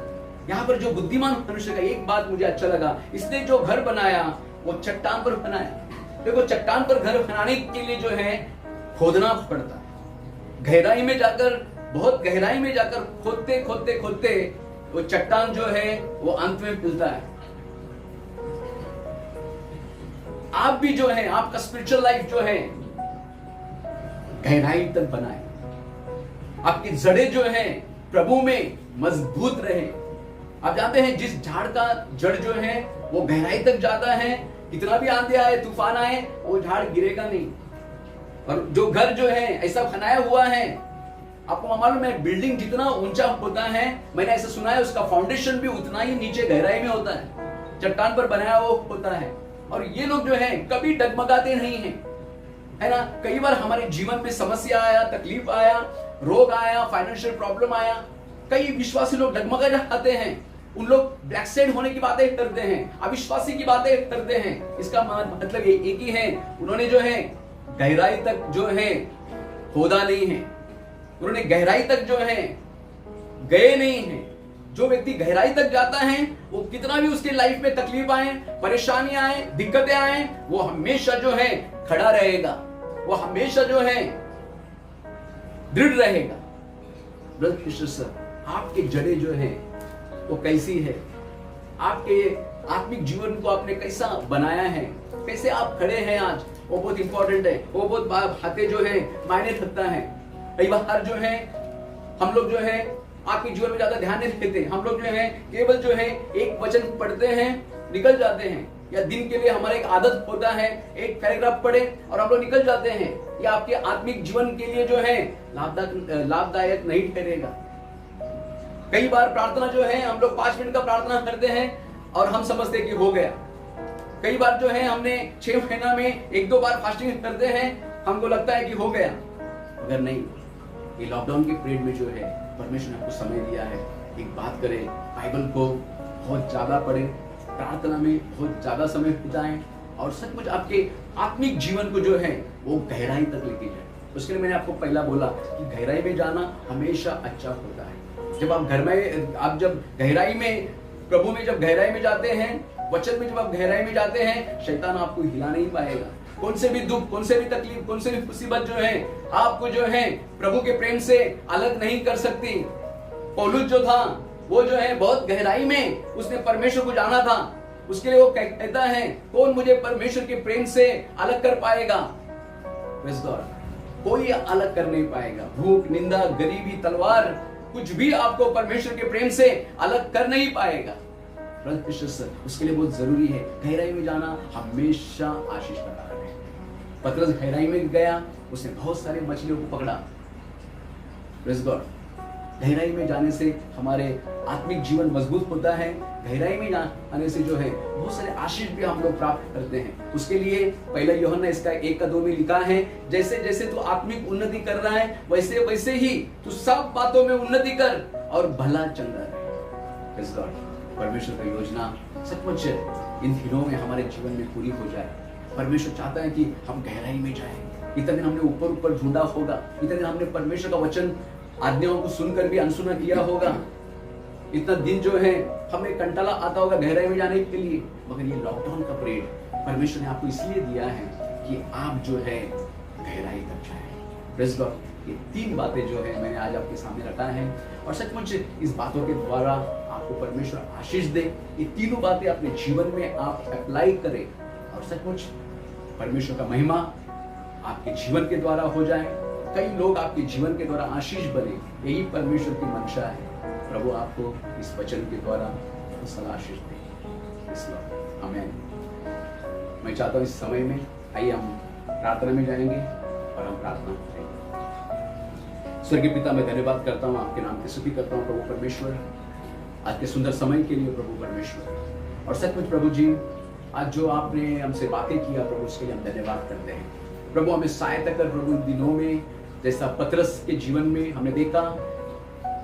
यहाँ पर जो बुद्धिमान मनुष्य का एक बात मुझे अच्छा लगा, इसने जो घर बनाया वो चट्टान पर बनाया। देखो, चट्टान पर घर बनाने के लिए जो है खोदना पड़ता है। गहराई में जाकर, बहुत गहराई में जाकर खोदते वो चट्टान जो है वो अंत में मिलता है। आप भी जो है, आपका स्पिरिचुअल लाइफ जो है गहराई तक बनाए, आपकी जड़ें जो है प्रभु में मजबूत रहे। आप जानते हैं जिस झाड़ का जड़ जो है वो गहराई तक जाता है, कितना भी आंधी आए, तूफान आए, वो झाड़ गिरेगा नहीं। और जो घर जो है ऐसा बनाया हुआ है, आपको मालूम है बिल्डिंग जितना ऊंचा होता है, मैंने ऐसा सुना है, उसका फाउंडेशन भी उतना ही नीचे गहराई में होता है, चट्टान पर बनाया वो होता है। और ये लोग जो है कभी डगमगाते नहीं है, है ना। कई बार हमारे जीवन में समस्या आया, तकलीफ आया, रोग आया, फाइनेंशियल प्रॉब्लम आया, कई विश्वासी लोग डगमगा जाते हैं। उन लोग ब्लैक साइड होने की बातें करते हैं, अविश्वासी की बातें करते हैं। इसका मतलब एक ही है, उन्होंने जो है गहराई तक जो है खोदा नहीं है, उन्होंने गहराई तक जो है गए नहीं है। जो व्यक्ति गहराई तक जाता है, वो कितना भी उसके लाइफ में तकलीफ आए, परेशानियां आए, दिक्कतें आए, वो हमेशा जो है खड़ा रहेगा, वो हमेशा जो है दृढ़ रहेगा। ब्रदर सिस्टर सर, आपके जड़ें जो है वो कैसी है, आपके आत्मिक जीवन को आपने कैसा बनाया है, कैसे आप खड़े हैं आज, वो बहुत इंपॉर्टेंट है। वो बहुत बातें जो है मायने रखता है। कई बार जो है हम लोग जो है आत्मिक जीवन में ज्यादा ध्यान नहीं देते, हम लोग जो है केवल जो है एक वचन पढ़ते हैं, निकल जाते हैं, या दिन के लिए हमारा एक आदत होता है एक पैराग्राफ पढ़े और हम लोग निकल जाते हैं। ये आपके आत्मिक जीवन के लिए जो है लाभदायक नहीं ठहरेगा। कई बार प्रार्थना जो है हम लोग 5 मिनट का प्रार्थना करते हैं और हम समझते कि हो गया। कई बार जो है हमने 6 महीना में 1-2 बार फास्टिंग करते हैं, हमको लगता है कि हो गया, अगर नहीं। ये लॉकडाउन के पीरियड में जो है परमेश्वर ने आपको समय दिया है, एक बात करें, बाइबल को बहुत ज्यादा पढ़ें, प्रार्थना में बहुत ज्यादा समय बिताएं, और सचमुच आपके आत्मिक जीवन को जो है वो गहराई तक लेके जाए। उसके लिए मैंने आपको पहला बोला कि गहराई में जाना हमेशा अच्छा होता है। जब आप जब गहराई में, प्रभु में जब गहराई में जाते हैं, वचन में जब आप गहराई में जाते हैं, शैतान आपको हिला नहीं पाएगा। कौन से भी दुख, कौन से भी तकलीफ, कौन से भी मुसीबत जो है आपको जो है प्रभु के प्रेम से अलग नहीं कर सकती। पौलुस जो था वो जो है बहुत गहराई में उसने परमेश्वर को जाना था। उसके लिए वो कहता है, कौन मुझे परमेश्वर के प्रेम से अलग कर पाएगा? कोई अलग कर नहीं पाएगा। भूख, निंदा, गरीबी, तलवार, कुछ भी आपको परमेश्वर के प्रेम से अलग कर नहीं पाएगा। उसके लिए बहुत जरूरी है गहराई में जाना, हमेशा आशीष का कारण है। पतरस गहराई में गया, उसने बहुत सारे मछलियों को पकड़ा। Praise God. गहराई में जाने से हमारे आत्मिक जीवन मजबूत होता है। गहराई में जाने से जो है बहुत सारे आशीष भी हम लोग प्राप्त करते हैं। उसके लिए पहला यूहन्ना इसका 1:2 में लिखा है, जैसे जैसे तू आत्मिक उन्नति कर रहा है वैसे वैसे ही तू सब बातों में उन्नति कर और भला चल रहा है। Praise God. परमेश्वर का योजना सचमुच इन दिनों में हमारे जीवन में पूरी हो जाए। परमेश्वर चाहता है कि हम गहराई में जाएं। इतने दिन हमने ऊपर ऊपर ढूंढा होगा, इतने दिन हमने परमेश्वर का वचन आज्ञाओं को सुनकर भी अनसुना किया होगा। इतना दिन जो है हमें कंटाला आता होगा गहराई में जाने के लिए, मगर ये लॉकडाउन का पीरियड परमेश्वर ने आपको इसलिए दिया है कि आप जो है गहराई तक जाएं। Praise God. ये 3 बातें जो है मैंने आज आपके सामने रखा है और सचमुच इस बातों के द्वारा आपको परमेश्वर आशीष दे। ये तीनों बातें अपने जीवन में आप अप्लाई करें और सचमुच परमेश्वर का महिमा आपके जीवन के द्वारा हो जाए। कई लोग आपके जीवन के द्वारा आशीष बने, यही परमेश्वर की मंशा है। प्रभु आपको इस वचन के द्वारा आशीष दे। आमीन। मैं चाहता हूँ इस समय में आइए हम प्रार्थना में जाएंगे और हम प्रार्थना करेंगे। स्वर्गीय पिता, मैं धन्यवाद करता हूँ, आपके नाम की स्तुति करता हूँ प्रभु परमेश्वर, आज के सुंदर समय के लिए प्रभु परमेश्वर। और सचमुच प्रभु जी, आज जो आपने हमसे बातें किया प्रभु, उसके लिए हम धन्यवाद करते हैं। प्रभु हमें सहायता कर प्रभु इन दिनों में, जैसा पतरस के जीवन में हमने देखा,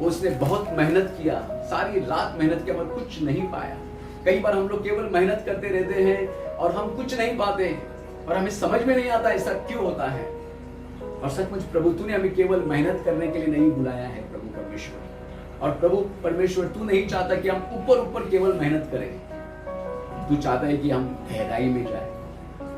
उसने बहुत मेहनत किया, सारी रात मेहनत किया मगर कुछ नहीं पाया। कई बार हम लोग केवल मेहनत करते रहते हैं और हम कुछ नहीं पाते हैं और हमें समझ में नहीं आता ऐसा क्यों होता है। और सचमुच प्रभु, तूने हमें केवल मेहनत करने के लिए नहीं बुलाया है प्रभु परमेश्वर। और प्रभु परमेश्वर, तू नहीं चाहता कि हम ऊपर ऊपर केवल मेहनत करें, तू चाहता है कि हम गहराई में जाए,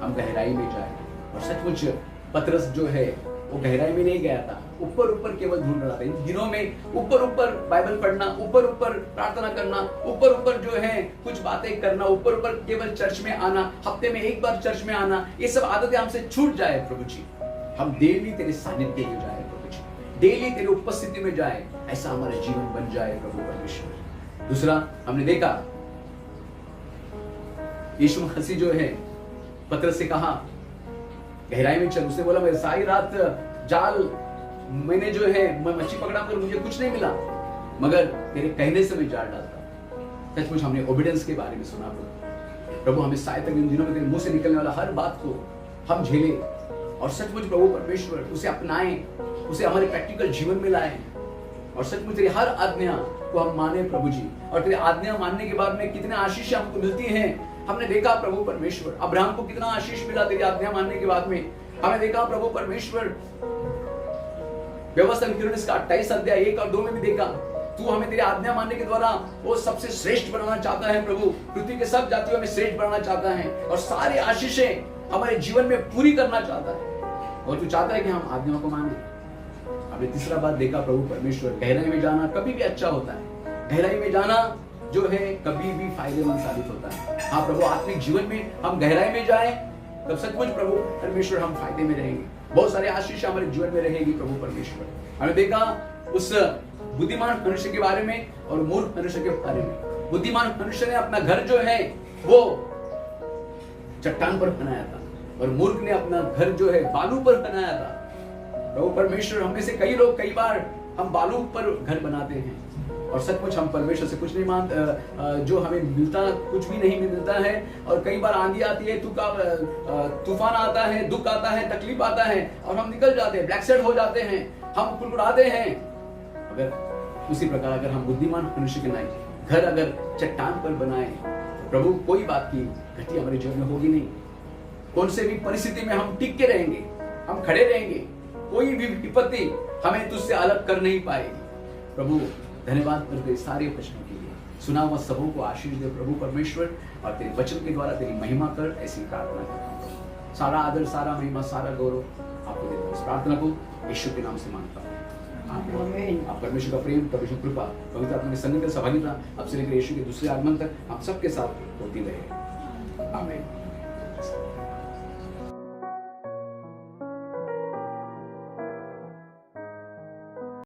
हम गहराई में जाए। और सचमुच पतरस जो है वो गहराई में नहीं गया था, ऊपर ऊपर केवल ढूंढ रहा था। इन दिनों में ऊपर ऊपर बाइबल पढ़ना, ऊपर ऊपर प्रार्थना करना, ऊपर ऊपर जो है कुछ बातें करना, ऊपर ऊपर केवल चर्च में आना, हफ्ते में एक बार चर्च में आना, ये सब आदतें हमसे छूट जाए प्रभु जी। हम डेली तेरे सानिध्य में जाए प्रभु जी, डेली तेरे उपस्थिति में जाए, ऐसा हमारा जीवन बन जाए प्रभु परमेश्वर। दूसरा, हमने देखा यीशु मसीह जो है पतरस से कहा गहराई में चल। उसने बोला मैं सारी रात जाल मैंने जो है मैं मच्छी पकड़ा पर मुझे कुछ नहीं मिला, मगर तेरे कहने से मैं जाल डालता। सचमुच हमने ओबीडियंस के बारे में सुना प्रभु, हमें सहायता इन दिनों में तेरे मुंह से निकलने वाला हर बात को हम झेले और सचमुच प्रभु परमेश्वर उसे अपनाएं, उसे हमारे प्रैक्टिकल जीवन में लाएं और सचमुच तेरी हर आज्ञा को हम माने प्रभु जी। और तेरी आज्ञा मानने के बाद में कितने आशीष हमको मिलती हैं। हमने देखा प्रभु परमेश्वर, अब्राहम को कितना आशीष मिला तेरी आज्ञा मानने के बाद में। हमने देखा प्रभु परमेश्वर, व्यवस्था विवरण इसका 28 अध्याय 1 और 2 में भी देखा, तू हमें तेरी आज्ञा मानने के द्वारा वो सबसे श्रेष्ठ बनाना चाहता है प्रभु। पृथ्वी के सब जातियों में श्रेष्ठ बनाना चाहता है और सारी आशीषें हमारे जीवन में पूरी करना चाहता है और तू चाहता है कि हम आज्ञाओं को माने। हमने तीसरा बात देखा प्रभु परमेश्वर, गहराई में जाना कभी भी अच्छा होता है। गहराई में जाना जो है कभी भी फायदेमंद साबित होता है। हाँ प्रभु, आत्मिक जीवन में हम गहराई में जाएं तब सचमुच प्रभु परमेश्वर हम फायदे में रहेंगे, बहुत सारे आशीष हमारे जीवन में रहेगी प्रभु परमेश्वर। हमने देखा उस बुद्धिमान मनुष्य के बारे में और मूर्ख मनुष्य के बारे में। बुद्धिमान मनुष्य ने अपना घर जो है वो चट्टान पर बनाया था और मूर्ख ने अपना घर जो है बालू पर बनाया था। प्रभु परमेश्वर, हमें से कई लोग कई बार हम बालू पर घर बनाते हैं और सचमुच हम परमेश्वर से कुछ नहीं मांगते, जो हमें मिलता कुछ भी नहीं मिलता है। और कई बार आंधी आती है, तूफान आता है, दुख आता है, तकलीफ आता है और हम निकल जाते हैं, ब्लैक सेड हो जाते हैं, हम कुड़कुड़ाते हैं। अगर उसी प्रकार अगर हम बुद्धिमान मनुष्य के नहीं घर अगर चट्टान पर बनाए तो प्रभु कोई बात की घटी हमारे जीवन में होगी नहीं। कौन से भी परिस्थिति में हम टिक के रहेंगे, हम खड़े रहेंगे, कोई भी विपत्ति हमें तुझसे अलग कर नहीं पाएगी। प्रभु धन्यवाद करते सारे प्रश्नों के लिए, सुना हुआ सबों को आशीष दे प्रभु परमेश्वर, और तेरे वचन के द्वारा तेरी महिमा कर, ऐसी प्रार्थना करता हूं। सारा आदर, सारा महिमा, सारा गौरव आपको देता हूं। इस प्रार्थना को यीशु के नाम से मांगता हूं, आमीन। आप परमेश्वर का प्रेम, परमेश्वर की कृपा, पवित्र आत्मा की संगत, सहभागिता अब से लेकर यीशु के दूसरे आगमन तक हम सबके साथ होती रहे, आमीन।